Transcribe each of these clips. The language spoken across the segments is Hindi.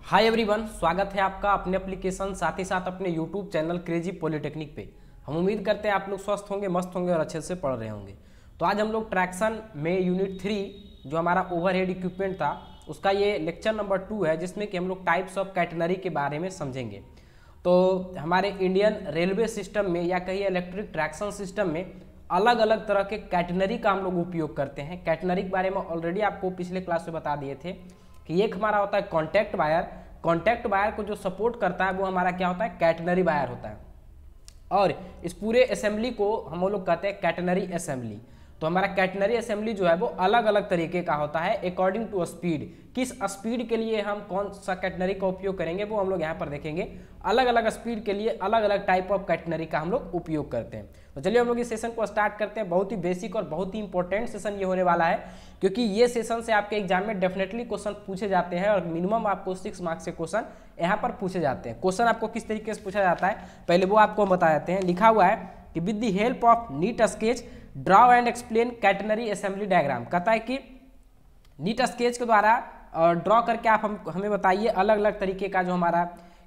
हाय एवरीवन, स्वागत है आपका अपने एप्लीकेशन साथ ही साथ अपने यूट्यूब चैनल क्रेजी पॉलिटेक्निक पे। हम उम्मीद करते हैं आप लोग स्वस्थ होंगे, मस्त होंगे और अच्छे से पढ़ रहे होंगे। तो आज हम लोग ट्रैक्शन में यूनिट 3 जो हमारा ओवरहेड इक्विपमेंट था उसका ये लेक्चर नंबर 2 है, जिसमें कि हम लोग टाइप्स ऑफ कैटनरी के बारे में समझेंगे। तो हमारे इंडियन रेलवे सिस्टम में या कहीं इलेक्ट्रिक ट्रैक्शन सिस्टम में अलग अलग तरह के कैटनरी का हम लोग उपयोग करते हैं। कैटनरी के बारे में ऑलरेडी आपको पिछले क्लास में बता दिए थे कि एक हमारा होता है कॉन्टैक्ट वायर। कॉन्टैक्ट वायर को जो सपोर्ट करता है वो हमारा क्या होता है, कैटनरी वायर होता है। और इस पूरे असेंबली को हम लोग कहते हैं कैटनरी असेंबली। तो हमारा कैटनरी असेंबली जो है वो अलग अलग तरीके का होता है अकॉर्डिंग टू स्पीड। किस स्पीड के लिए हम कौन सा कैटनरी का उपयोग करेंगे वो हम लोग यहाँ पर देखेंगे। अलग अलग स्पीड के लिए अलग अलग टाइप ऑफ कैटनरी का हम लोग उपयोग करते हैं। तो चलिए हम लोग इस सेशन को स्टार्ट करते हैं। बहुत ही बेसिक और बहुत ही इंपॉर्टेंट सेशन ये होने वाला है, क्योंकि ये सेशन से आपके एग्जाम में डेफिनेटली क्वेश्चन पूछे जाते हैं और मिनिमम आपको 6 मार्क्स से क्वेश्चन यहाँ पर पूछे जाते हैं। क्वेश्चन आपको किस तरीके से पूछा जाता है पहले वो आपको बता देते हैं। लिखा हुआ है कि with the help of NEET sketch draw and explain catenary assembly diagram. कहता है कि नीट स्केच के द्वारा ड्रॉ करके आप हमें बताइए अलग अलग तरीके का जो हमारा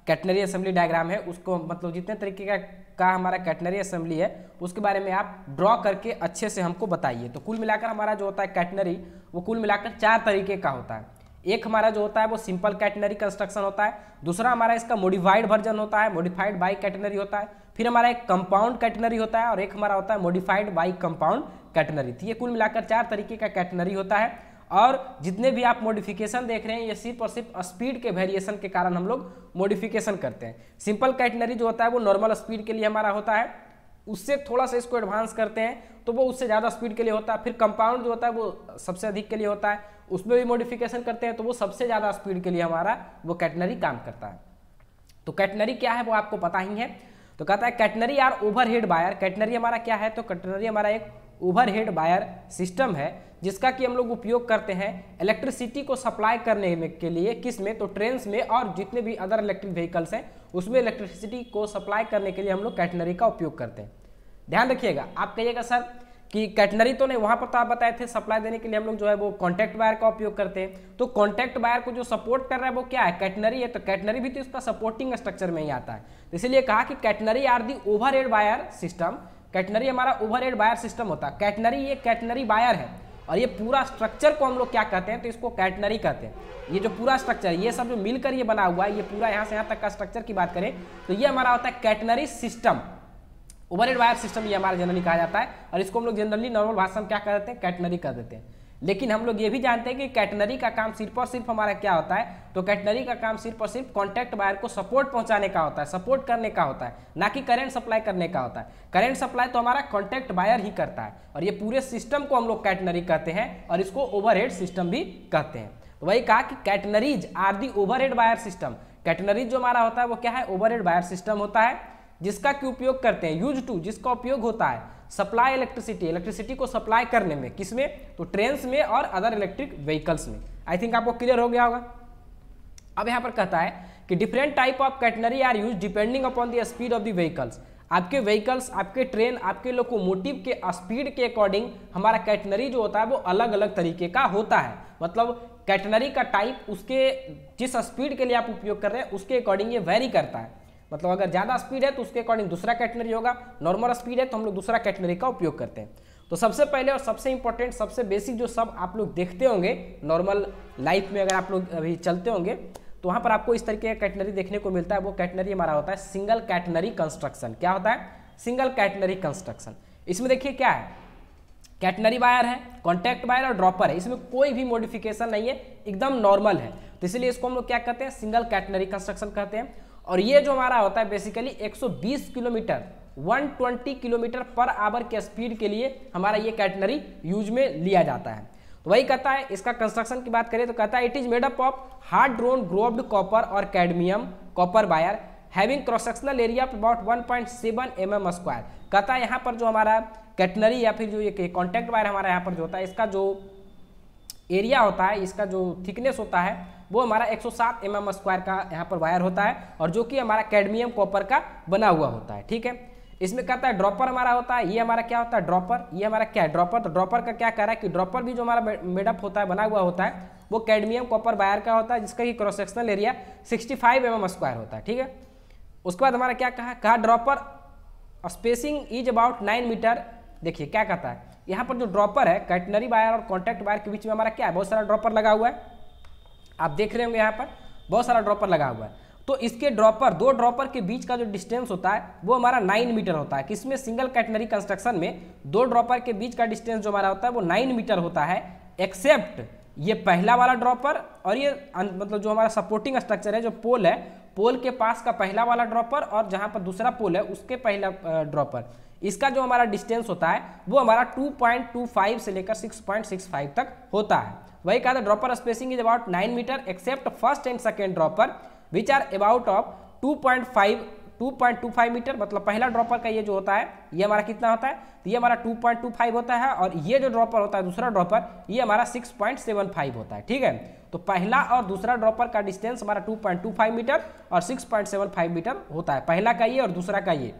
कैटनरी असेंबली डायग्राम है उसको, मतलब जितने तरीके का हमारा कैटनरी असेंबली है उसके बारे में आप ड्रॉ करके अच्छे से हमको बताइए। तो कुल मिलाकर हमारा जो होता है कैटनरी वो कुल मिलाकर 4 तरीके का होता है। एक हमारा जो होता है वो सिंपल कैटनरी कंस्ट्रक्शन होता है, दूसरा हमारा इसका मॉडिफाइड वर्जन होता है, मॉडिफाइड बाई कैटनरी होता है, फिर हमारा एक कंपाउंड कैटनरी होता है और एक हमारा होता है मॉडिफाइड बाई कंपाउंड कैटनरी। तो ये कुल मिलाकर 4 तरीके का कैटनरी होता है। और जितने भी आप मॉडिफिकेशन देख रहे हैं ये सिर्फ और सिर्फ स्पीड के वेरिएशन के कारण हम लोग मॉडिफिकेशन करते हैं। सिंपल कैटनरी जो होता है वो नॉर्मल स्पीड के लिए हमारा होता है, उससे थोड़ा सा इसको एडवांस करते हैं तो वो उससे ज़्यादा स्पीड के लिए होता है। फिर कंपाउंड जो होता है वो सबसे अधिक के लिए होता है, उसमें भी मॉडिफिकेशन करते हैं तो वो सबसे ज़्यादा स्पीड के लिए हमारा वो कैटनरी काम करता है। तो कैटनरी क्या है वो आपको पता ही है। तो कहता है catenary or overhead wire. Catenary हमारा क्या है, तो कैटनरी हमारा एक ओवरहेड वायर सिस्टम है जिसका कि हम लोग उपयोग करते हैं इलेक्ट्रिसिटी को सप्लाई करने में के लिए। किस में, तो ट्रेन्स में और जितने भी अदर इलेक्ट्रिक व्हीकल्स हैं उसमें इलेक्ट्रिसिटी को सप्लाई करने के लिए हम लोग कैटनरी का उपयोग करते हैं। ध्यान रखिएगा, आप कहिएगा सर कि कैटनरी तो नहीं, वहां पर तो आप बताए थे सप्लाई देने के लिए हम लोग जो है वो कॉन्टैक्ट वायर का उपयोग करते हैं। तो कॉन्टैक्ट वायर को जो सपोर्ट कर रहा है वो क्या है, कैटनरी है। तो कैटनरी भी तो इसका सपोर्टिंग स्ट्रक्चर में ही आता है। तो इसीलिए कहा कि catenary or the overhead wire system. Catenary हमारा ओवरहेड वायर सिस्टम होता है। कैटनरी ये कैटनरी वायर है और ये पूरा स्ट्रक्चर को हम लोग क्या कहते हैं, तो इसको कैटनरी कहते हैं। ये जो पूरा स्ट्रक्चर ये सब जो मिलकर ये बना हुआ है, ये पूरा यहाँ से यहाँ तक का स्ट्रक्चर की बात करें तो ये हमारा होता है catenary system. Overhead wire system ये हमारा जनरली कहा जाता है और इसको हम लोग जनरली नॉर्मल भाषा में क्या कर देते हैं, कैटनरी कर देते हैं। लेकिन हम लोग ये भी जानते हैं कि कैटनरी का काम सिर्फ और सिर्फ हमारा क्या होता है, तो कैटनरी का काम सिर्फ और सिर्फ कॉन्टैक्ट वायर को सपोर्ट पहुंचाने का होता है, सपोर्ट करने का होता है, ना कि करंट सप्लाई करने का होता है। करंट सप्लाई तो हमारा कॉन्टैक्ट वायर ही करता है और ये पूरे सिस्टम को हम लोग कैटनरी कहते हैं और इसको ओवरहेड सिस्टम भी कहते हैं। तो वही कहा कि catenaries are the overhead wire system. Catenaries जो हमारा होता है वो क्या है, ओवरहेड वायर सिस्टम होता है जिसका कि उपयोग करते हैं, यूज टू, जिसका उपयोग होता है सप्लाई इलेक्ट्रिसिटी, इलेक्ट्रिसिटी को सप्लाई करने में। किसमें, तो ट्रेन्स में और अदर इलेक्ट्रिक व्हीकल्स में। आई थिंक आपको क्लियर हो गया होगा। अब यहाँ पर कहता है कि different type of catenary are use depending upon the speed of the vehicles. आपके व्हीकल्स, आपके ट्रेन, आपके लोकोमोटिव के स्पीड के अकॉर्डिंग हमारा कैटनरी जो होता है वो अलग अलग तरीके का होता है। मतलब कैटनरी का टाइप उसके जिस स्पीड के लिए आप उपयोग कर रहे हैं उसके अकॉर्डिंग ये वेरी करता है। मतलब अगर ज़्यादा स्पीड है तो उसके अकॉर्डिंग दूसरा कैटनरी होगा, नॉर्मल स्पीड है तो हम लोग दूसरा कैटनरी का उपयोग करते हैं। तो सबसे पहले और सबसे इंपॉर्टेंट, सबसे बेसिक जो सब आप लोग देखते होंगे नॉर्मल लाइफ में, अगर आप लोग अभी चलते होंगे तो वहाँ पर आपको इस तरीके का कैटनरी देखने को मिलता है। वो कैटनरी हमारा होता है सिंगल कैटनरी कंस्ट्रक्शन। क्या होता है, सिंगल कैटनरी कंस्ट्रक्शन। इसमें देखिए क्या है, कैटनरी वायर है, कॉन्टैक्ट वायर और ड्रॉपर है, इसमें कोई भी मॉडिफिकेशन नहीं है, एकदम नॉर्मल है। तो इसलिए इसको हम लोग क्या कहते हैं, सिंगल कैटनरी कंस्ट्रक्शन कहते हैं। और ये जो हमारा होता है basically 120 kilometre 120 kilometre per hour के स्पीड के लिए हमारा ये कैटनरी यूज में लिया जाता है। तो वही कहता है, इसका कंस्ट्रक्शन की बात करें तो कहता है it is made up of hard drawn grooved copper or cadmium copper wire having cross sectional area of about 1.7 mm square. कहता है यहाँ पर जो हमारा कैटनरी या फिर जो ये कॉन्टैक्ट वायर हमारा यहाँ पर जो होता है इसका जो एरिया होता है, इसका जो थिकनेस होता है वो हमारा 107 mm स्क्वायर का यहाँ पर वायर होता है और जो कि हमारा कैडमियम कॉपर का बना हुआ होता है। ठीक है, इसमें कहता है ड्रॉपर हमारा होता है, ये हमारा क्या होता है ड्रॉपर, ये हमारा क्या है ड्रॉपर। तो ड्रॉपर का क्या कह रहा है कि ड्रॉपर भी जो हमारा मेडअप होता है, बना हुआ होता है, वो कैडमियम कॉपर वायर का होता है, जिसका कि क्रॉस सेक्शनल एरिया 65 mm² होता है। ठीक है, उसके बाद हमारा क्या कहा dropper spacing is about 9 metre. देखिए क्या कहता है, यहाँ पर जो ड्रॉपर है कैटनरी वायर और कॉन्टैक्ट वायर के बीच में हमारा क्या है, बहुत सारा ड्रॉपर लगा हुआ है। आप देख रहे होंगे यहाँ पर बहुत सारा ड्रॉपर लगा हुआ है। तो इसके दो ड्रॉपर के बीच का जो डिस्टेंस होता है वो हमारा 9 मीटर होता है। किसमें, सिंगल कैटनरी कंस्ट्रक्शन में दो ड्रॉपर के बीच का डिस्टेंस जो हमारा होता है वो 9 मीटर होता है, एक्सेप्ट ये पहला वाला ड्रॉपर और ये मतलब जो हमारा सपोर्टिंग स्ट्रक्चर है, जो पोल है, पोल के पास का पहला वाला ड्रॉपर और जहाँ पर दूसरा पोल है उसके पहला ड्रॉपर, इसका जो हमारा डिस्टेंस होता है वो हमारा 2.25 से लेकर 6.65 तक होता है। वही कहा था dropper spacing is about 9 metre except first and second dropper which are about of 2.25 metre. मतलब पहला ड्रॉपर का ये जो होता है ये हमारा कितना होता है, तो ये हमारा 2.25 होता है और ये जो ड्रॉपर होता है दूसरा ड्रॉपर ये हमारा 6.75 होता है। ठीक है, तो पहला और दूसरा ड्रॉपर का डिस्टेंस हमारा 2.25 मीटर और 6.75 मीटर होता है, पहला का ये और दूसरा का ये।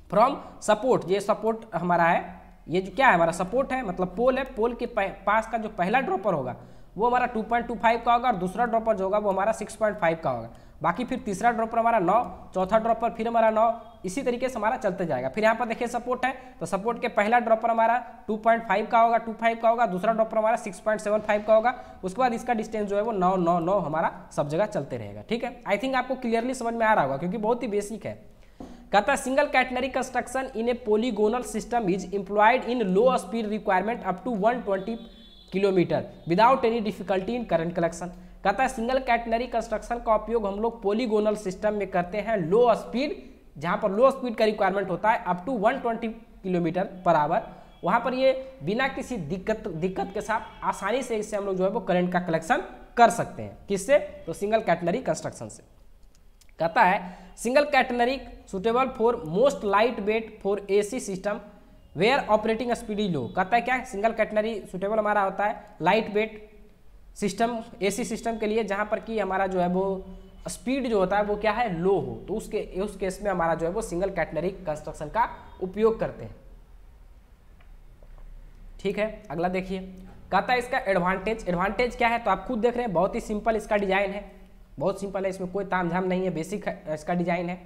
फ्रॉम सपोर्ट, ये सपोर्ट हमारा है, ये जो क्या है हमारा सपोर्ट है, मतलब पोल है, पोल के पास का जो पहला ड्रॉपर होगा वो हमारा 2.25 का होगा और दूसरा ड्रॉपर जो होगा वो हमारा 6.5 का होगा। बाकी फिर तीसरा ड्रॉपर हमारा 9, चौथा ड्रॉपर फिर हमारा 9, इसी तरीके से हमारा चलते जाएगा। फिर यहाँ पर देखिए सपोर्ट है, तो सपोर्ट के पहला ड्रॉपर हमारा 2.5 का होगा, 25 का होगा, दूसरा ड्रॉपर हमारा 6.75 का होगा। उसके बाद इसका डिस्टेंस जो है वो 9, 9, 9 हमारा सब जगह चलते रहेगा। ठीक है, आई थिंक आपको क्लियरली समझ में आ रहा होगा क्योंकि बहुत ही बेसिक है। कहता है single catenary construction in a polygonal system is employed in low speed requirement up to 120 kilometre without any difficulty in current collection. कहता है सिंगल कैटनरी कंस्ट्रक्शन का उपयोग हम लोग पोलीगोनल सिस्टम में करते हैं लो स्पीड, जहां पर लो स्पीड का रिक्वायरमेंट होता है up to 120 kilometre per hour. वहां पर ये बिना किसी दिक्कत के साथ आसानी से इससे हम लोग जो है वो करंट का कलेक्शन कर सकते हैं। किससे, तो सिंगल कैटनरी कंस्ट्रक्शन से। कहता है single catenary suitable for most light weight for AC system where operating speed is low. कहता है क्या, सिंगल कैटनरी सुटेबल हमारा होता है light weight system, AC system के लिए, जहां पर कि हमारा जो है वो स्पीड जो होता है वो क्या है, लो हो, तो उस केस में हमारा जो है वो सिंगल कैटनरी कंस्ट्रक्शन का उपयोग करते हैं। ठीक है, अगला देखिए, कहता है इसका एडवांटेज क्या है, तो आप खुद देख रहे हैं बहुत ही सिंपल इसका डिजाइन है, बहुत सिंपल है, इसमें कोई तामझाम नहीं है, बेसिक है इसका डिजाइन है।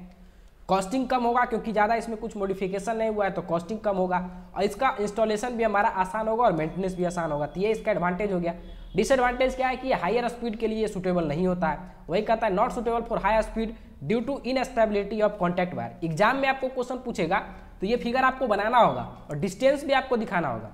कॉस्टिंग कम होगा क्योंकि ज़्यादा इसमें कुछ मॉडिफिकेशन नहीं हुआ है, तो कॉस्टिंग कम होगा और इसका इंस्टॉलेशन भी हमारा आसान होगा और मेंटेनेंस भी आसान होगा, तो ये इसका एडवांटेज हो गया। डिसएडवांटेज क्या है कि हायर स्पीड के लिए सूटेबल नहीं होता है। वही कहता है not suitable for high speed due to instability of contact wire. Exam में आपको क्वेश्चन पूछेगा तो ये फिगर आपको बनाना होगा और डिस्टेंस भी आपको दिखाना होगा।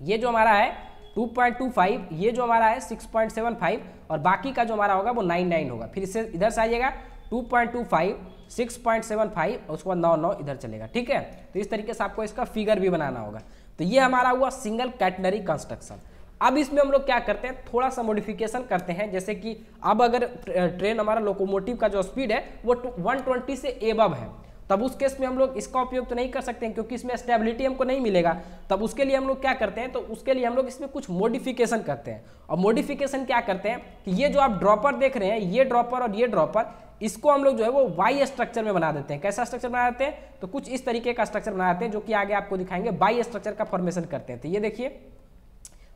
ये जो हमारा है 2.25, ये जो हमारा है 6.75 और बाकी का जो हमारा होगा वो 99 होगा। फिर इससे इधर से आइएगा 2.25, 6.75 और उसके बाद 9, 9 इधर चलेगा। ठीक है, तो इस तरीके से आपको इसका फिगर भी बनाना होगा। तो ये हमारा हुआ सिंगल कैटनरी कंस्ट्रक्शन। अब इसमें हम लोग क्या करते हैं, थोड़ा सा मॉडिफिकेशन करते हैं, जैसे कि अब अगर ट्रेन हमारा लोकोमोटिव का जो स्पीड है वो 120 से एबव है, तब उस केस में हम लोग इसका उपयोग तो नहीं कर सकते हैं क्योंकि इसमें स्टेबिलिटी हमको नहीं मिलेगा। तब उसके लिए हम लोग क्या करते हैं, तो उसके लिए हम लोग इसमें कुछ मॉडिफिकेशन करते हैं। और मॉडिफिकेशन क्या करते हैं कि ये जो आप ड्रॉपर देख रहे हैं, ये ड्रॉपर और ये ड्रॉपर, इसको हम लोग जो है वो वाई स्ट्रक्चर में बना देते हैं। कैसा स्ट्रक्चर बना देते हैं, तो कुछ इस तरीके का स्ट्रक्चर बना देते हैं जो कि आगे आपको दिखाएंगे, वाई स्ट्रक्चर का फॉर्मेशन करते हैं। तो ये देखिए,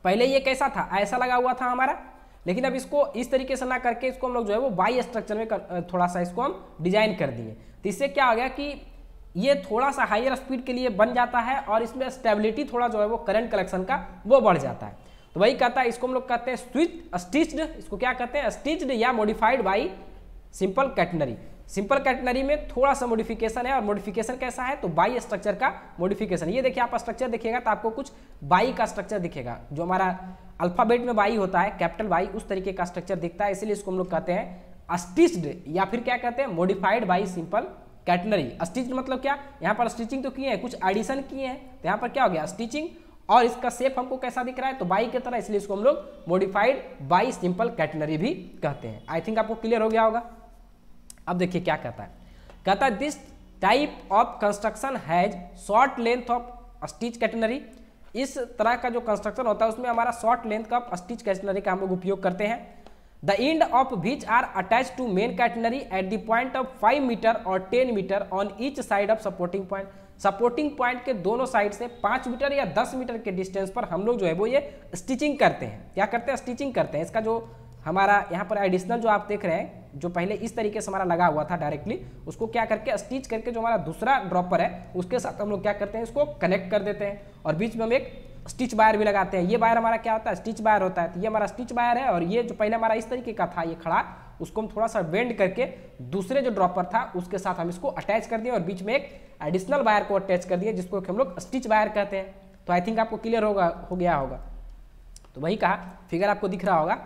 पहले ये कैसा था, ऐसा लगा हुआ था हमारा, लेकिन अब इसको इस तरीके से ना करके इसको हम लोग जो है वो वाई स्ट्रक्चर में थोड़ा सा इसको हम डिजाइन कर दिए। तो इससे क्या हो गया कि ये थोड़ा सा हायर स्पीड के लिए बन जाता है और इसमें स्टेबिलिटी थोड़ा जो है वो करंट कलेक्शन का वो बढ़ जाता है। तो वही कहता है, इसको हम लोग कहते हैं स्टिच्ड, इसको क्या कहते हैं, स्टिच्ड या modified by simple catenary. Simple catenary में थोड़ा सा मॉडिफिकेशन है और मॉडिफिकेशन कैसा है, तो बाई स्ट्रक्चर का मॉडिफिकेशन। ये देखिए आप स्ट्रक्चर देखिएगा तो आपको कुछ बाई का स्ट्रक्चर दिखेगा, जो हमारा अल्फाबेट में बाई होता है, कैपिटल बाई, उस तरीके का स्ट्रक्चर दिखता है, इसलिए इसको हम लोग कहते हैं स्टिच्ड या फिर क्या कहते हैं, modified by simple catenary. Stitched मतलब क्या, यहाँ पर स्टिचिंग तो किए हैं, कुछ एडिशन किए हैं, तो यहाँ पर क्या हो गया स्टिचिंग, और इसका शेप हमको कैसा दिख रहा है, तो बाई की तरह, इसलिए इसको हम लोग मॉडिफाइड बाई सिंपल कैटनरी भी कहते हैं। आई थिंक आपको क्लियर हो गया होगा। अब देखिए क्या कहता है, कहता है this type of construction has short length of stitch catenary. इस तरह का जो कंस्ट्रक्शन होता है उसमें हमारा शॉर्ट लेंथ का स्टिच कैटनरी का हम लोग उपयोग करते हैं। The end of which are attach to main catenary at the point of 5 metre और 10 metre on each side of supporting point. Supporting point के दोनों साइड से 5 मीटर या 10 मीटर के डिस्टेंस पर हम लोग जो है वो ये स्टिचिंग करते हैं। क्या करते हैं? स्टिचिंग करते हैं। इसका जो हमारा यहाँ पर एडिशनल जो आप देख रहे हैं, जो पहले इस तरीके से हमारा लगा हुआ था डायरेक्टली, उसको क्या करके स्टिच करके जो हमारा दूसरा ड्रॉपर है उसके साथ हम लोग क्या करते हैं, इसको कनेक्ट कर देते हैं और बीच में हम एक स्टिच वायर भी लगाते हैं। ये वायर हमारा क्या होता है? स्टिच वायर होता है। तो ये हमारा स्टिच वायर है और ये जो पहले हमारा इस तरीके का था ये खड़ा, उसको हम थोड़ा सा बेंड करके दूसरे जो ड्रॉपर था उसके साथ हम इसको अटैच कर दिए और बीच में एक एडिशनल वायर को अटैच कर दिए जिसको हम लोग स्टिच वायर कहते हैं। तो आई थिंक आपको क्लियर हो गया होगा। तो वही कहा, फिगर आपको दिख रहा होगा।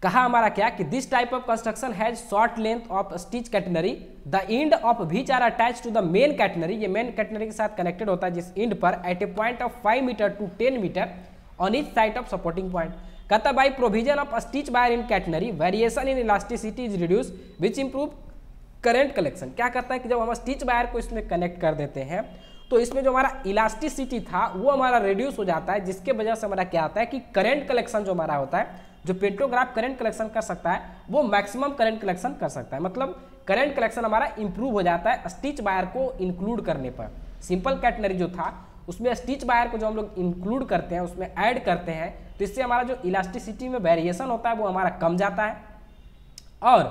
कहा हमारा क्या कि this type of construction has short length of stitch catenary, the end of which are attach to the main catenary. ये मेन कैटनरी के साथ कनेक्टेड होता है जिस एंड पर at a point of 5 metre to 10 metre on each side of supporting point. कहता by provision of stitch wire in catenary variation in elasticity is reduce which improve current collection. क्या करता है कि जब हम स्टिच वायर को इसमें कनेक्ट कर देते हैं तो इसमें जो हमारा इलास्टिसिटी था वो हमारा रिड्यूस हो जाता है, जिसके वजह से हमारा क्या होता है कि करंट कलेक्शन जो हमारा होता है, जो पेंटोग्राफ करंट कलेक्शन कर सकता है वो मैक्सिमम करंट कलेक्शन कर सकता है। मतलब करंट कलेक्शन हमारा इंप्रूव हो जाता है स्टिच वायर को इंक्लूड करने पर। सिंपल कैटनरी जो था उसमें स्टिच वायर को जो हम लोग इंक्लूड करते हैं, उसमें ऐड करते हैं, तो इससे हमारा जो इलास्टिसिटी में वेरिएशन होता है वो हमारा कम जाता है। और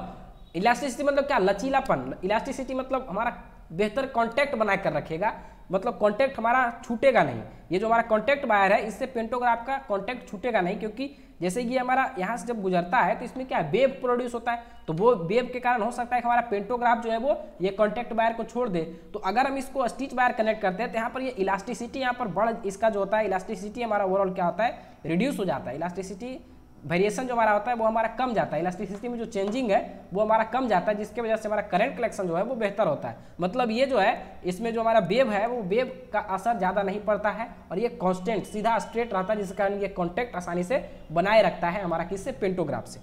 इलास्टिसिटी मतलब क्या? लचीलापन। इलास्टिसिटी मतलब हमारा बेहतर कॉन्टैक्ट बना कर रखेगा, मतलब कॉन्टैक्ट हमारा छूटेगा नहीं। ये जो हमारा कॉन्टैक्ट वायर है इससे पेंटोग्राफ का कॉन्टैक्ट छूटेगा नहीं, क्योंकि जैसे ये हमारा यहाँ से जब गुजरता है तो इसमें क्या वेव प्रोड्यूस होता है, तो वो वेव के कारण हो सकता है कि हमारा पेंटोग्राफ जो है वो ये कॉन्टैक्ट वायर को छोड़ दे। तो अगर हम इसको स्टिच वायर कनेक्ट करते हैं तो यहाँ पर ये इलास्टिसिटी यहाँ पर इसका जो होता है इलास्टिसिटी हमारा ओवरऑल क्या होता है, रिड्यूस हो जाता है। इलास्टिसिटी वेरिएशन जो हमारा होता है वो हमारा कम जाता है, इलास्टिसिटी में जो चेंजिंग है वो हमारा कम जाता है, जिसके वजह से हमारा करंट कलेक्शन जो है वो बेहतर होता है। मतलब ये जो है इसमें जो हमारा वेव है वो वेव का असर ज़्यादा नहीं पड़ता है और ये कांस्टेंट सीधा स्ट्रेट रहता है, जिसके कारण ये कॉन्टैक्ट आसानी से बनाए रखता है हमारा किससे? पेंटोग्राफ से।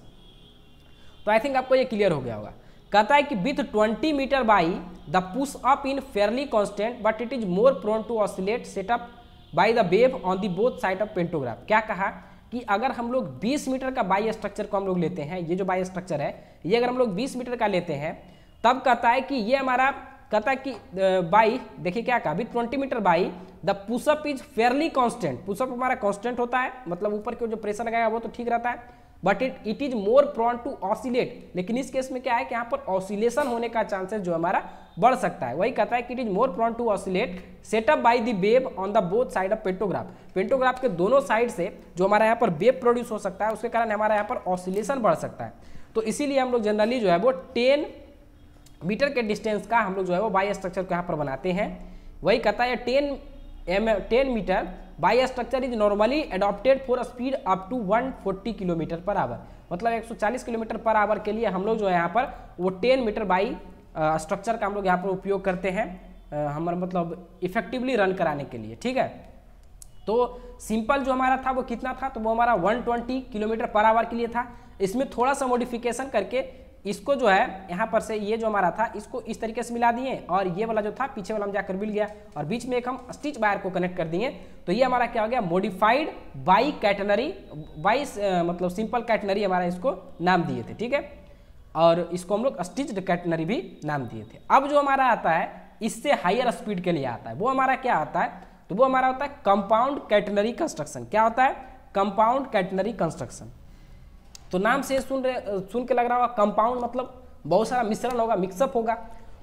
तो आई थिंक आपको ये क्लियर हो गया होगा। कहता है कि with 20 metre by the push up in fairly constant but it is more prone to oscillate setup by the wave on the both side of pantograph. क्या कहा कि अगर हम लोग 20 मीटर का बाई स्ट्रक्चर को हम लोग लेते हैं, ये जो बाई स्ट्रक्चर है ये अगर हम लोग 20 मीटर का लेते हैं, तब कहता है कि ये हमारा कहता है कि बाई, देखिए क्या कहा, with 20 metre by the push up is fairly constant. Push up हमारा कांस्टेंट होता है, मतलब ऊपर के जो प्रेशर लगाएगा वो तो ठीक रहता है, but it is more prone to oscillate. लेकिन इस केस में क्या है कि यहाँ पर ऑसिलेशन होने का चांसेस जो हमारा बढ़ सकता है। वही कहता है कि it is more prone to oscillate setup by the wave on the both side of pantograph. Pantograph के दोनों साइड से जो हमारा यहाँ पर वेव प्रोड्यूस हो सकता है उसके कारण हमारा यहाँ पर ऑसिलेशन बढ़ सकता है। तो इसीलिए हम लोग जनरली जो है वो 10 मीटर के डिस्टेंस का हम लोग जो है वो बाई स्ट्रक्चर को यहाँ पर बनाते हैं। वही कहता है 10 metre by structure is normally adopted for speed up to 140 kilometre per hour. मतलब 140 किलोमीटर पर आवर के लिए हम लोग जो है यहाँ पर वो 10 मीटर बाई स्ट्रक्चर का हम लोग यहाँ पर उपयोग करते हैं, हमारा मतलब इफेक्टिवली रन कराने के लिए। ठीक है, तो सिंपल जो हमारा था वो कितना था, तो वो हमारा 120 किलोमीटर पर आवर के लिए था। इसमें थोड़ा सा मॉडिफिकेशन करके इसको जो है यहाँ पर से ये जो हमारा था इसको इस तरीके से मिला दिए और ये वाला जो था पीछे वाला हम जाकर मिल गया और बीच में एक हम स्टिच वायर को कनेक्ट कर दिए। तो ये हमारा क्या हो गया, मॉडिफाइड बाई कैटनरी, बाई मतलब सिंपल कैटनरी हमारा इसको नाम दिए थे। ठीक है, और इसको हम लोग स्टिच्ड कैटनरी भी नाम दिए थे। अब जो हमारा आता है इससे हायर स्पीड के लिए आता है, वो हमारा क्या आता है, तो वो हमारा होता है कंपाउंड कैटनरी कंस्ट्रक्शन। क्या होता है, कंपाउंड कैटनरी कंस्ट्रक्शन। तो नाम से सुन के लग रहा होगा कंपाउंड मतलब बहुत सारा मिश्रण होगा, मिक्सअप होगा।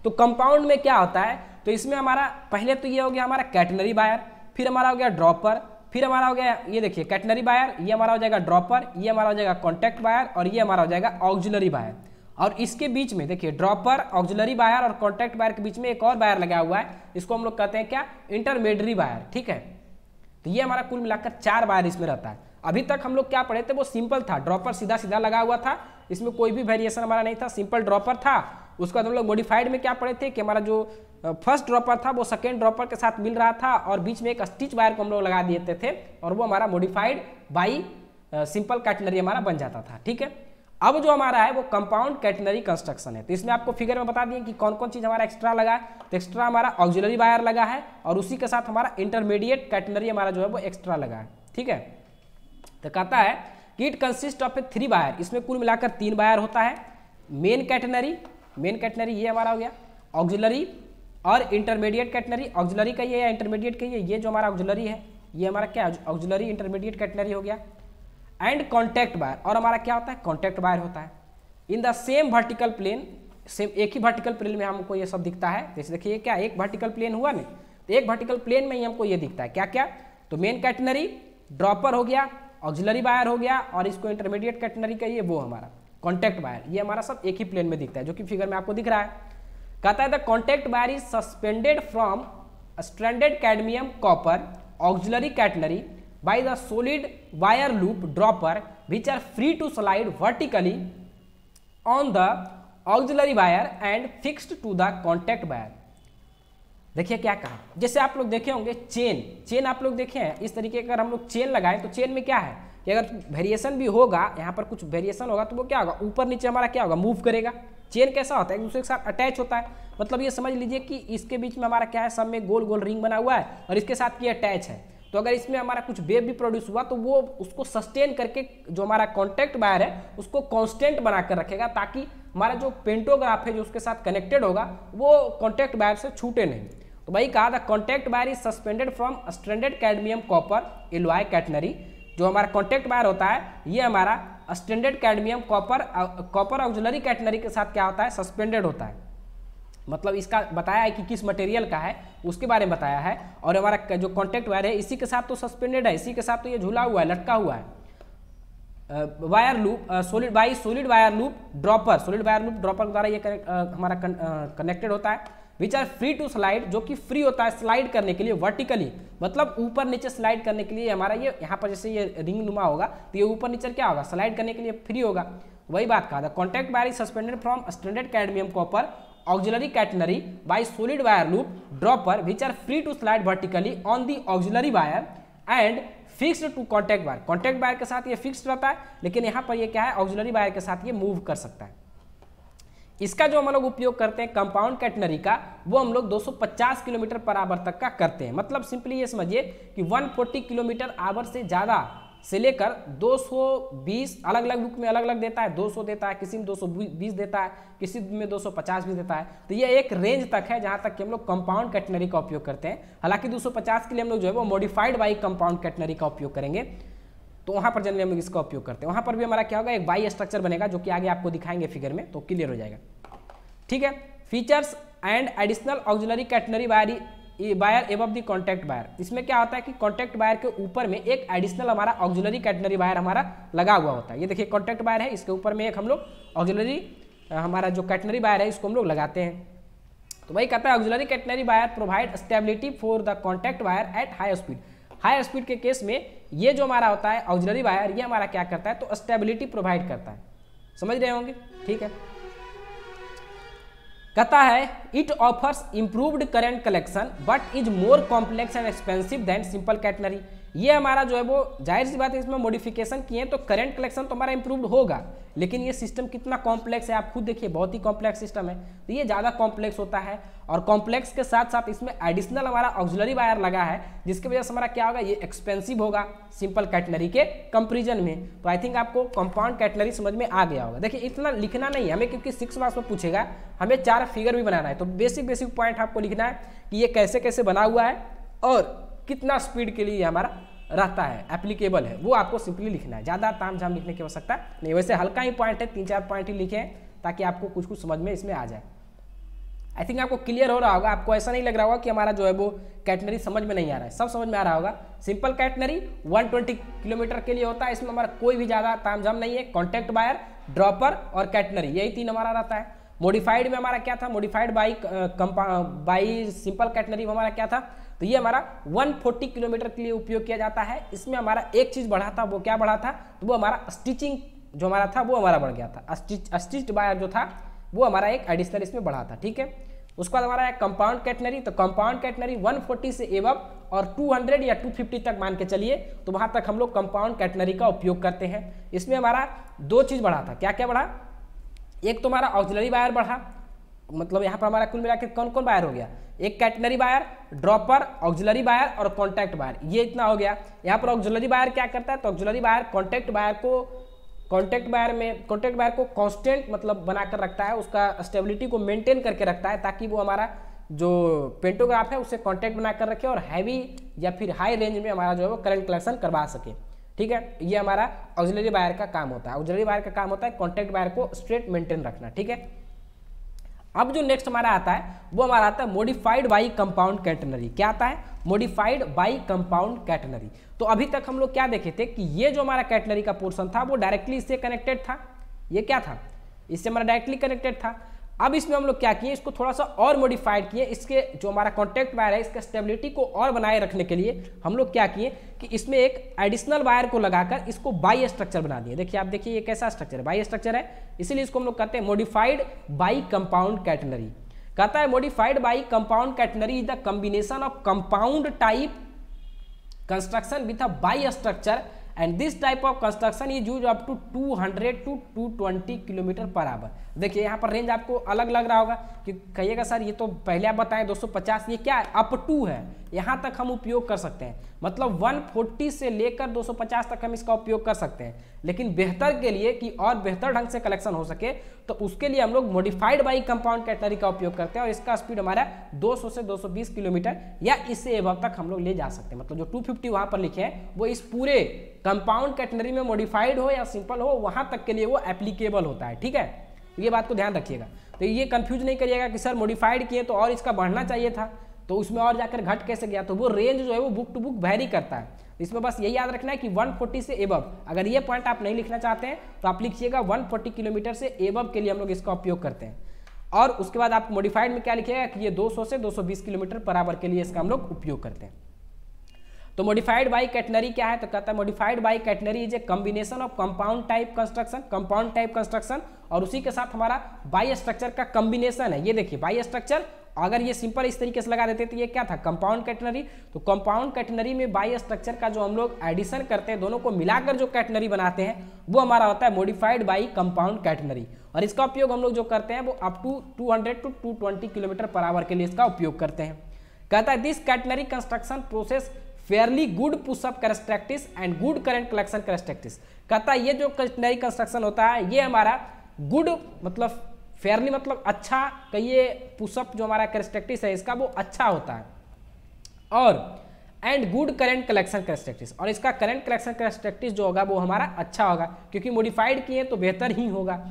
तो कंपाउंड में क्या होता है, तो इसमें हमारा पहले तो ये हो गया हमारा कैटनरी वायर, फिर हमारा हो गया ड्रॉपर, फिर हमारा हो गया ये देखिए कैटनरी वायर, ये हमारा हो जाएगा ड्रॉपर, ये हमारा हो जाएगा कॉन्टैक्ट वायर और ये हमारा हो जाएगा ऑक्सिलरी वायर। और इसके बीच में देखिए ड्रॉपर, ऑक्सिलरी वायर और कॉन्टैक्ट वायर के बीच में एक और वायर लगा हुआ है, इसको हम लोग कहते हैं क्या, इंटरमीडिएट वायर। ठीक है, तो ये हमारा कुल मिलाकर 4 वायर इसमें रहता है। अभी तक हम लोग क्या पढ़े थे, वो सिंपल था, ड्रॉपर सीधा सीधा लगा हुआ था, इसमें कोई भी वेरिएशन हमारा नहीं था, सिंपल ड्रॉपर था। उसके बाद हम लोग मॉडिफाइड में क्या पढ़े थे कि हमारा जो फर्स्ट ड्रॉपर था वो सेकेंड ड्रॉपर के साथ मिल रहा था और बीच में एक स्टिच वायर को हम लोग लगा देते थे और वो हमारा मॉडिफाइड बाई सिंपल कैटनरी हमारा बन जाता था। ठीक है, अब जो हमारा है वो कंपाउंड कैटनरी कंस्ट्रक्शन है। तो इसमें आपको फिगर में बता दिए कि कौन कौन चीज हमारा एक्स्ट्रा लगा है। तो एक्स्ट्रा हमारा ऑक्सिलरी वायर लगा है और उसी के साथ हमारा इंटरमीडिएट कैटनरी हमारा जो है वो एक्स्ट्रा लगा है। ठीक है, तो कहता है कि it consist of A 3 wire, इसमें कुल मिलाकर 3 वायर होता है। मेन कैटनरी ये हमारा हो गया, ऑक्सिलरी और इंटरमीडिएट कैटनरी ऑक्सिलरी कहिए या इंटरमीडिएट कहिए, ये जो हमारा ऑक्सिलरी है ये हमारा क्या ऑक्सिलरी इंटरमीडिएट कैटनरी हो गया। एंड कॉन्टैक्ट वायर, और हमारा क्या होता है कॉन्टैक्ट वायर होता है। In the same vertical plane, same एक ही वर्टिकल प्लेन में हमको ये सब दिखता है। जैसे देखिए क्या एक वर्टिकल प्लेन हुआ नहीं, तो एक वर्टिकल प्लेन में ही हमको ये दिखता है क्या क्या, तो मेन कैटनरी, ड्रॉपर हो गया, ऑक्सिलरी वायर हो गया, और इसको इंटरमीडिएट कैटनरी कहिए वो हमारा कॉन्टैक्ट वायर, ये हमारा सब एक ही प्लेन में दिखता है जो कि फिगर में आपको दिख रहा है। कहता है the contact wire is suspended from stranded cadmium copper auxiliary catenary by the solid wire loop dropper which are free to slide vertically on the auxiliary wire and fixed to the contact wire। देखिए क्या कहा, जैसे आप लोग देखे होंगे चेन आप लोग देखे हैं इस तरीके का, अगर हम लोग चेन लगाएं तो चेन में क्या है कि अगर वेरिएशन भी होगा, यहाँ पर कुछ वेरिएशन होगा तो वो क्या होगा ऊपर नीचे हमारा क्या होगा मूव करेगा। चेन कैसा होता है एक दूसरे के साथ अटैच होता है, मतलब ये समझ लीजिए कि इसके बीच में हमारा क्या है, सब में गोल गोल रिंग बना हुआ है और इसके साथ ये अटैच है। तो अगर इसमें हमारा कुछ वेव भी प्रोड्यूस हुआ तो वो उसको सस्टेन करके जो हमारा कॉन्टैक्ट वायर है उसको कांस्टेंट बनाकर रखेगा, ताकि हमारा जो पेंटोग्राफ है जो उसके साथ कनेक्टेड होगा वो कॉन्टैक्ट वायर से छूटे नहीं। तो भाई कहा था contact wire is suspended from stranded cadmium copper alloy catenary. जो हमारा कॉन्टैक्ट वायर होता है ये हमारा standard cadmium copper auxiliary catenary के साथ क्या होता है सस्पेंडेड होता है, मतलब इसका बताया है कि किस मटेरियल का है उसके बारे में बताया है। और हमारा जो कॉन्टैक्ट वायर है इसी के साथ तो सस्पेंडेड है, इसी के साथ तो ये झूला हुआ है, लटका हुआ है। Wire loop solid wire loop dropper द्वारा ये हमारा कनेक्टेड होता है। Which are free to slide, जो कि फ्री होता है स्लाइड करने के लिए वर्टिकली, मतलब ऊपर नीचे स्लाइड करने के लिए हमारा ये यहाँ पर जैसे ये रिंग नुमा होगा तो ये ऊपर नीचे क्या होगा स्लाइड करने के लिए फ्री होगा। वही बात कहा था contact wire is suspended from standard cadmium copper auxiliary catenary by solid wire loop dropper which are free to slide vertically on the auxiliary wire and fixed to contact wire। contact wire के साथ ये फिक्स्ड रहता है, लेकिन यहाँ पर ये क्या है auxiliary wire के साथ ये मूव कर सकता है। इसका जो हम लोग उपयोग करते हैं कंपाउंड कैटनरी का वो हम लोग 250 किलोमीटर पर आवर तक का करते हैं। मतलब सिंपली ये समझिए कि 140 किलोमीटर आवर से ज़्यादा से लेकर 220, अलग अलग बुक में अलग अलग देता है, 200 देता है, किसी में 220 देता है, किसी में 250 भी देता है। तो ये एक रेंज तक है जहाँ तक कि हम लोग कंपाउंड कैटनरी का उपयोग करते हैं। हालांकि 250 के लिए हम लोग जो है वो मॉडिफाइड बाई कंपाउंड कैटनरी का उपयोग करेंगे, तो वहाँ पर जनरली हम लोग इसका उपयोग करते हैं। वहाँ पर भी हमारा क्या होगा एक बाई स्ट्रक्चर बनेगा जो कि आगे आपको दिखाएंगे फिगर में, तो क्लियर हो जाएगा। ठीक है, features and additional auxiliary catenary wire above the contact wire. इसमें क्या होता है कि कॉन्टैक्ट वायर के ऊपर में एक एडिशनल हमारा ऑक्सिलरी कैटनरी वायर हमारा लगा हुआ होता है। ये देखिए कॉन्टैक्ट वायर है, इसके ऊपर में एक हम लोग ऑक्सिलरी हमारा जो कैटनरी वायर है इसको हम लोग लगाते हैं। तो वही कहता है auxiliary catenary wire provide stability for the contact wire at high speed. High speed के केस में ये जो हमारा होता है ऑक्सिलरी वायर ये हमारा क्या करता है तो स्टेबिलिटी प्रोवाइड करता है, समझ रहे होंगे। ठीक है, कहता है it offers improved current collection but is more complex and expensive than simple catenary. ये हमारा जो है वो जाहिर सी बात है इसमें मॉडिफिकेशन किए तो करंट कलेक्शन तो हमारा इंप्रूव्ड होगा, लेकिन ये सिस्टम कितना कॉम्प्लेक्स है आप खुद देखिए, बहुत ही कॉम्प्लेक्स सिस्टम है। तो ये ज़्यादा कॉम्प्लेक्स होता है और कॉम्प्लेक्स के साथ साथ इसमें एडिशनल हमारा ऑक्सिलरी वायर लगा है, जिसकी वजह से हमारा क्या होगा ये एक्सपेंसिव होगा सिंपल कैटनरी के कंपेरिजन में। तो आई थिंक आपको कंपाउंड कैटनरी समझ में आ गया होगा। देखिए इतना लिखना नहीं है हमें, क्योंकि 6 मार्क्स में पूछेगा, हमें 4 फिगर भी बनाना है। तो बेसिक पॉइंट आपको लिखना है कि ये कैसे कैसे बना हुआ है और कितना स्पीड के लिए हमारा रहता है, एप्लीकेबल है, वो आपको सिंपली लिखना है। ज़्यादा तामझाम लिखने की आवश्यकता नहीं, वैसे हल्का ही पॉइंट है, 3-4 पॉइंट ही लिखे ताकि आपको कुछ कुछ समझ में इसमें आ जाए। आई थिंक आपको क्लियर हो रहा होगा, आपको ऐसा नहीं लग रहा होगा कि हमारा जो है वो कैटनरी समझ में नहीं आ रहा है, सब समझ में आ रहा होगा। सिंपल कैटनरी 120 किलोमीटर के लिए होता है, इसमें हमारा कोई भी ज़्यादा तामझाम नहीं है। कॉन्टैक्ट वायर, ड्रॉपर और कैटनरी, यही 3 हमारा रहता है। मॉडिफाइड में हमारा क्या था, मॉडिफाइड बाई सिंपल कैटनरी में हमारा क्या था, तो ये हमारा 140 किलोमीटर के लिए उपयोग किया जाता है। इसमें हमारा एक चीज़ बढ़ा था, वो क्या बढ़ा था, तो वो हमारा स्टिचिंग जो हमारा था वो हमारा बढ़ गया था। स्टिच्ड वायर जो था वो हमारा एक एडिशनल इसमें बढ़ा था। ठीक है, उसके बाद हमारा है कंपाउंड कैटनरी। तो कंपाउंड कैटनरी 140 से एबव और 200 या 250 तक मान के चलिए, तो वहाँ तक हम लोग कंपाउंड कैटनरी का उपयोग करते हैं। इसमें हमारा 2 चीज़ बढ़ा था, क्या क्या बढ़ा, एक तो हमारा ऑक्सिलरी वायर बढ़ा, मतलब यहाँ पर हमारा कुल मिला के कौन कौन वायर हो गया, एक catenary wire, dropper, auxiliary wire और कॉन्टैक्ट वायर, ये इतना हो गया। यहाँ पर ऑक्सिलरी वायर क्या करता है, तो ऑक्सिलरी वायर कॉन्टैक्ट वायर को कांस्टेंट मतलब बनाकर रखता है, उसका स्टेबिलिटी को मेंटेन करके रखता है, ताकि वो हमारा जो पेंटोग्राफ है उससे कॉन्टैक्ट बना कर रखे और हैवी या फिर हाई रेंज में हमारा जो है वो करंट कलेक्शन करवा सके। ठीक है, ये हमारा ऑक्सिलरी वायर का काम होता है। ऑक्सिलरी वायर का काम होता है कॉन्टैक्ट वायर को स्ट्रेट मेंटेन रखना। ठीक है, अब जो नेक्स्ट हमारा आता है वो हमारा आता है मॉडिफाइड बाई कंपाउंड कैटेनरी। क्या आता है? Modified by compound catenary. तो अभी तक हम लोग क्या देखे थे कि ये जो हमारा कैटेनरी का पोर्शन था वो डायरेक्टली इससे कनेक्टेड था। ये क्या था? इससे हमारा डायरेक्टली कनेक्टेड था। अब इसमें हम लोग क्या किए, इसको थोड़ा सा और मॉडिफाइड किए। इसके जो हमारा कॉन्टैक्ट वायर है इसका स्टेबिलिटी को और बनाए रखने के लिए हम लोग क्या किए कि इसमें एक एडिशनल वायर को लगाकर इसको बाई स्ट्रक्चर बना दिए। देखिए, आप देखिए ये कैसा स्ट्रक्चर है, बाई स्ट्रक्चर है, इसीलिए इसको हम लोग कहते हैं मॉडिफाइड बाई कंपाउंड कैटेनरी। कहता है modified by compound catenary is the combination of compound type construction with a by structure and this type of construction is use up to 200 to 220 kilometre per hour. देखिए यहाँ पर रेंज आपको अलग लग रहा होगा कि कहिएगा सर ये तो पहले आप बताएं 250, ये क्या है? अप टू है, यहाँ तक हम उपयोग कर सकते हैं। मतलब 140 से लेकर 250 तक हम इसका उपयोग कर सकते हैं। लेकिन बेहतर के लिए कि और बेहतर ढंग से कलेक्शन हो सके तो उसके लिए हम लोग मॉडिफाइड बाई कंपाउंड कैटेनरी का उपयोग करते हैं और इसका स्पीड हमारा 200 से 220 किलोमीटर या इससे एबव तक हम लोग ले जा सकते हैं। मतलब जो 250 वहाँ पर लिखे हैं वो इस पूरे कंपाउंड कैटेनरी में मॉडिफाइड हो या सिंपल हो वहाँ तक के लिए वो एप्लीकेबल होता है। ठीक है, तो ये बात को ध्यान रखिएगा। तो ये कंफ्यूज नहीं करिएगा कि सर मॉडिफाइड किए तो और इसका बढ़ना चाहिए था तो उसमें और जाकर घट कैसे गया। तो वो रेंज जो है वो बुक टू बुक वैरी करता है। इसमें बस यही याद रखना है कि 140 से एबव, अगर ये पॉइंट आप नहीं लिखना चाहते हैं तो आप लिखिएगा 140 किलोमीटर से एबव के लिए हम लोग इसका उपयोग करते हैं। और उसके बाद आप मॉडिफाइड में क्या लिखिएगा कि ये 200 से 220 किलोमीटर पर आवर के लिए इसका हम लोग उपयोग करते हैं। तो मॉडिफाइड बाई कैटेनरी क्या है? तो कहता है modified by catenary is a combination of compound type construction, compound type construction और उसी के साथ हमारा बाई स्ट्रक्चर का कॉम्बिनेशन है। ये देखिए बाई स्ट्रक्चर, अगर ये सिंपल इस तरीके से लगा देते तो ये क्या था? Compound catenary. तो कंपाउंड कैटेनरी में बाई स्ट्रक्चर का जो हम लोग एडिशन करते हैं, दोनों को मिलाकर जो कैटेनरी बनाते हैं वो हमारा होता है मॉडिफाइड बाई कंपाउंड कैटेनरी। और इसका उपयोग हम लोग जो करते हैं वो up to 200 to 220 kilometre per hour के लिए इसका उपयोग करते हैं। कहता है this catenary construction process fairly good push up characteristics and good current collection characteristics. कहता है ये जो कैटेनरी कंस्ट्रक्शन होता है ये हमारा गुड मतलब फेयरली मतलब अच्छा, कहिए पुशअप जो हमारा कैरेक्टरिस्टिक्स है इसका वो अच्छा होता है और and good current collection characteristics, और इसका करंट कलेक्शन कैरेक्टरिस्टिक्स जो होगा वो हमारा अच्छा होगा क्योंकि मॉडिफाइड किए तो बेहतर ही होगा।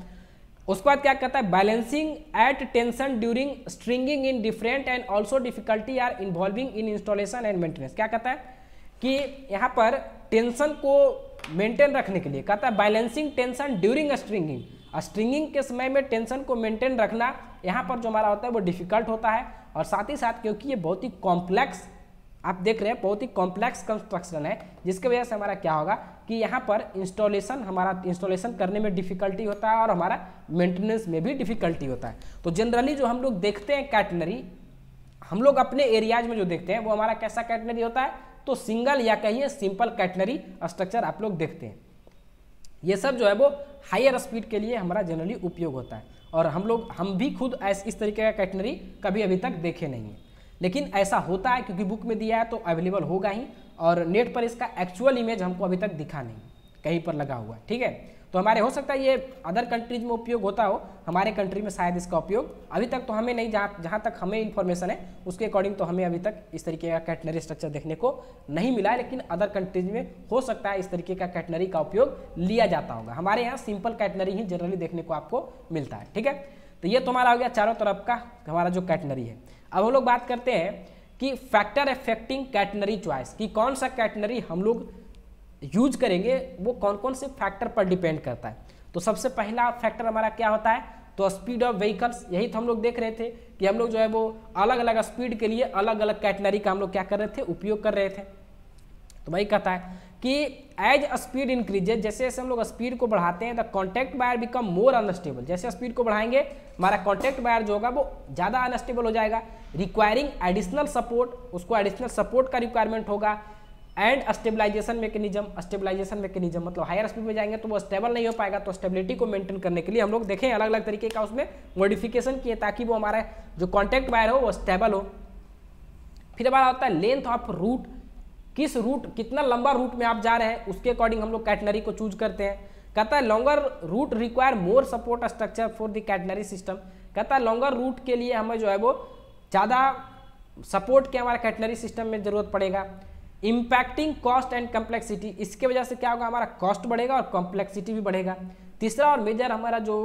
उसके बाद क्या कहता है balancing at tension during stringing in different and also difficulty are involving in installation and maintenance. क्या कहता है कि यहाँ पर टेंशन को मेंटेन रखने के लिए कहता है balancing tension during stringing. Stringing के समय में टेंशन को मेंटेन रखना यहाँ पर जो हमारा होता है वो डिफिकल्ट होता है और साथ ही साथ क्योंकि ये बहुत ही कॉम्प्लेक्स, आप देख रहे हैं बहुत ही कॉम्प्लेक्स कंस्ट्रक्शन है जिसकी वजह से हमारा क्या होगा कि यहाँ पर इंस्टॉलेशन करने में डिफिकल्टी होता है और हमारा मेंटेनेंस में भी डिफिकल्टी होता है। तो जनरली जो हम लोग देखते हैं कैटेनरी, हम लोग अपने एरियाज में जो देखते हैं वो हमारा कैसा कैटेनरी होता है? तो सिंगल या कहिए सिंपल कैटेनरी स्ट्रक्चर आप लोग देखते हैं। ये सब जो है वो हायर स्पीड के लिए हमारा जनरली उपयोग होता है और हम भी खुद इस तरीके का कैटेनरी कभी अभी तक देखे नहीं है, लेकिन ऐसा होता है क्योंकि बुक में दिया है तो अवेलेबल होगा ही और नेट पर इसका एक्चुअल इमेज हमको अभी तक दिखा नहीं कहीं पर लगा हुआ है। ठीक है, तो हमारे हो सकता है ये अदर कंट्रीज में उपयोग होता हो, हमारे कंट्री में शायद इसका उपयोग अभी तक तो हमें नहीं, जहाँ तक हमें इन्फॉर्मेशन है उसके अकॉर्डिंग तो हमें अभी तक इस तरीके का कैटेनरी स्ट्रक्चर देखने को नहीं मिला है, लेकिन अदर कंट्रीज में हो सकता है इस तरीके का कैटेनरी का उपयोग लिया जाता होगा। हमारे यहाँ सिंपल कैटेनरी ही जनरली देखने को आपको मिलता है। ठीक है, तो ये तो हमारा हो गया चारों तरफ का हमारा जो कैटेनरी है। अब हम लोग बात करते हैं कि फैक्टर अफेक्टिंग कैटेनरी चॉइस, कि कौन सा कैटेनरी हम लोग यूज करेंगे वो कौन कौन से फैक्टर पर डिपेंड करता है। तो सबसे पहला फैक्टर हमारा क्या होता है? तो स्पीड ऑफ व्हीकल्स। यही तो हम लोग देख रहे थे कि हम लोग जो है वो अलग अलग स्पीड के लिए अलग अलग कैटेनरी का हम लोग क्या कर रहे थे? उपयोग कर रहे थे। तो वही कहता है कि एज स्पीड इंक्रीजेज, जैसे जैसे हम लोग स्पीड को बढ़ाते हैं the contact wire become more unstable. जैसे स्पीड को बढ़ाएंगे हमारा कॉन्टैक्ट वायर जो होगा वो ज़्यादा अनस्टेबल हो जाएगा। रिक्वायरिंग एडिशनल सपोर्ट, उसको एडिशनल सपोर्ट का रिक्वायरमेंट होगा। एंड स्टेबलाइजेशन मैकेनिज्म, मतलब हायर स्पीड में जाएंगे तो वो स्टेबल नहीं हो पाएगा, तो स्टेबिलिटी को मेंटेन करने के लिए हम लोग देखें अलग अलग तरीके का उसमें मॉडिफिकेशन किए ताकि वो हमारा जो कॉन्टैक्ट वायर हो वो स्टेबल हो। फिर हमारा होता है लेंथ ऑफ रूट, किस रूट, कितना लंबा रूट में आप जा रहे हैं उसके अकॉर्डिंग हम लोग कैटेनरी को चूज करते हैं। कहता है longer route require more support structure for the catenary system. कहता है लॉन्गर रूट के लिए हमें जो है वो ज़्यादा सपोर्ट की हमारा कैटनरी सिस्टम में ज़रूरत पड़ेगा। इम्पैक्टिंग कॉस्ट एंड कम्प्लेक्सिटी, इसके वजह से क्या होगा, हमारा कॉस्ट बढ़ेगा और कॉम्प्लेक्सिटी भी बढ़ेगा। तीसरा और मेजर हमारा जो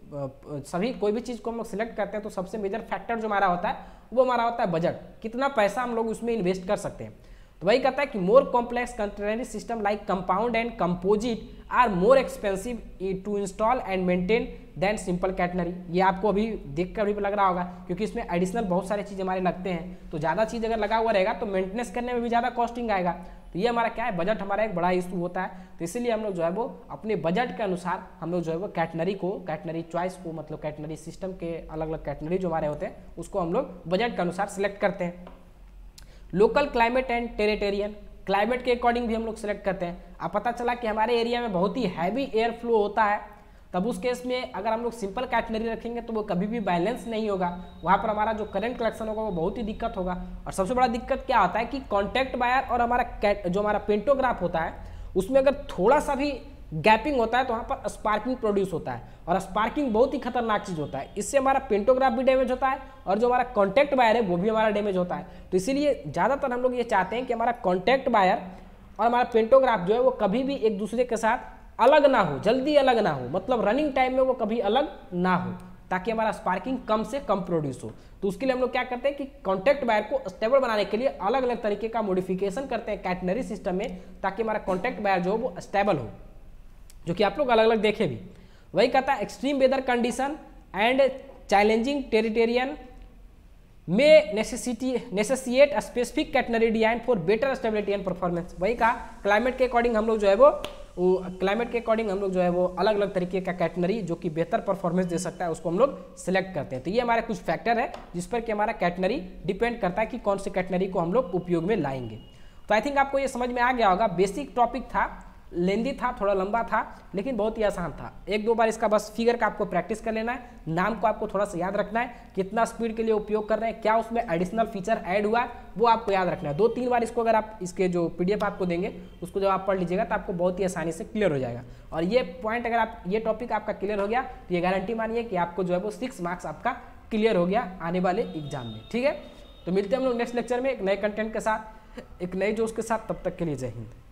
सभी कोई भी चीज़ को हम लोग सिलेक्ट करते हैं तो सबसे मेजर फैक्टर जो हमारा होता है वो हमारा होता है बजट, कितना पैसा हम लोग उसमें इन्वेस्ट कर सकते हैं। तो वही कहता है कि more complex catenary system like compound and composite are more expensive to install and maintain than simple catenary. ये आपको अभी देख कर भी लग रहा होगा, क्योंकि इसमें एडिशनल बहुत सारे चीज़ हमारे लगते हैं, तो ज़्यादा चीज़ अगर लगा हुआ रहेगा तो मेंटेनेंस करने में भी ज़्यादा कॉस्टिंग आएगा। तो ये हमारा क्या है, बजट हमारा एक बड़ा इशू होता है। तो इसीलिए हम लोग जो है वो अपने बजट के अनुसार हम लोग जो है वो कैटनरी चॉइस को, मतलब कैटनरी सिस्टम के अलग अलग कैटनरी जो हमारे होते हैं उसको हम लोग बजट के अनुसार सिलेक्ट करते हैं। Local climate and territorial, climate के अकॉर्डिंग भी हम लोग सिलेक्ट करते हैं। अब पता चला कि हमारे एरिया में बहुत ही हैवी एयर फ्लो होता है, तब उस केस में अगर हम लोग सिंपल कैटनरी रखेंगे तो वो कभी भी बैलेंस नहीं होगा, वहाँ पर हमारा जो करंट कलेक्शन होगा वो बहुत ही दिक्कत होगा। और सबसे बड़ा दिक्कत क्या होता है कि कॉन्टैक्ट वायर और हमारा जो हमारा पेंटोग्राफ होता है उसमें अगर थोड़ा सा भी गैपिंग होता है तो वहाँ पर स्पार्किंग प्रोड्यूस होता है, और स्पार्किंग बहुत ही खतरनाक चीज़ होता है। इससे हमारा पेंटोग्राफ भी डैमेज होता है और जो हमारा कॉन्टैक्ट वायर है वो भी हमारा डैमेज होता है। तो इसीलिए ज़्यादातर हम लोग ये चाहते हैं कि हमारा कॉन्टैक्ट वायर और हमारा पेंटोग्राफ जो है वो कभी भी एक दूसरे के साथ अलग ना हो, जल्दी अलग ना हो, मतलब रनिंग टाइम में वो कभी अलग ना हो, ताकि हमारा स्पार्किंग कम से कम प्रोड्यूस हो। तो उसके लिए हम लोग क्या करते हैं कि कॉन्टैक्ट वायर को स्टेबल बनाने के लिए अलग अलग तरीके का मॉडिफिकेशन करते हैं कैटनरी सिस्टम में, ताकि हमारा कॉन्टैक्ट वायर जो हो वो स्टेबल हो, जो कि आप लोग अलग अलग देखे भी। वही कहता है extreme weather condition and challenging territorial में necessitate specific catenary design for better stability and performance. वही कहा क्लाइमेट के अकॉर्डिंग हम लोग जो है वो अलग अलग तरीके का कैटनरी जो कि बेहतर परफॉर्मेंस दे सकता है उसको हम लोग सिलेक्ट करते हैं। तो ये हमारे कुछ फैक्टर है जिस पर कि हमारा कैटनरी डिपेंड करता है कि कौन से कैटनरी को हम लोग उपयोग में लाएंगे। तो आई थिंक आपको ये समझ में आ गया होगा। बेसिक टॉपिक था, लेंदी था, थोड़ा लंबा था, लेकिन बहुत ही आसान था। एक दो बार इसका बस फिगर का आपको प्रैक्टिस कर लेना है, नाम को आपको थोड़ा सा याद रखना है, कितना स्पीड के लिए उपयोग कर रहे हैं, क्या उसमें एडिशनल फीचर ऐड हुआ वो आपको याद रखना है। 2-3 बार इसको अगर आप इसके जो PDF आपको देंगे उसको जब आप पढ़ लीजिएगा तो आपको बहुत ही आसानी से क्लियर हो जाएगा। और ये पॉइंट अगर आप ये टॉपिक आपका क्लियर हो गया तो ये गारंटी मानिए कि आपको जो है वो 6 मार्क्स आपका क्लियर हो गया आने वाले एग्जाम में। ठीक है, तो मिलते हैं हम लोग नेक्स्ट लेक्चर में एक नए कंटेंट के साथ, एक नए जोश के साथ। तब तक के लिए जय हिंद।